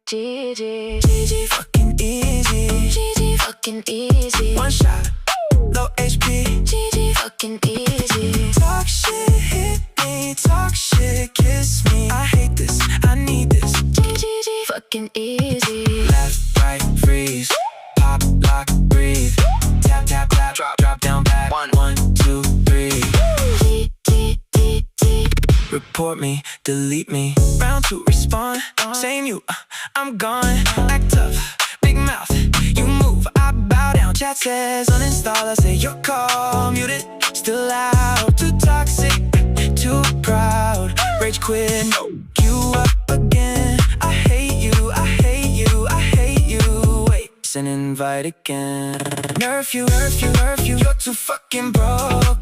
GG fucking easy. GG fucking easy. One shot, low HP. GG fucking easy. Talk shit, hit me. Talk shit, kiss me. I hate this, I need this. GG fucking easy. Left, right, freeze. Pop, lock, breathe. Tap, tap, tap, drop down back. 1, 2, 3. Report me, delete me. Round 2, respond. Saying you, I'm gone. Act up, big mouth. You move, I bow down. Chat says uninstall. I say your call muted. Still loud, too toxic, too proud. Rage quit, no. You up again. I hate you, I hate you, I hate you. Wait, send invite again. Nerf you, you're too fucking broke.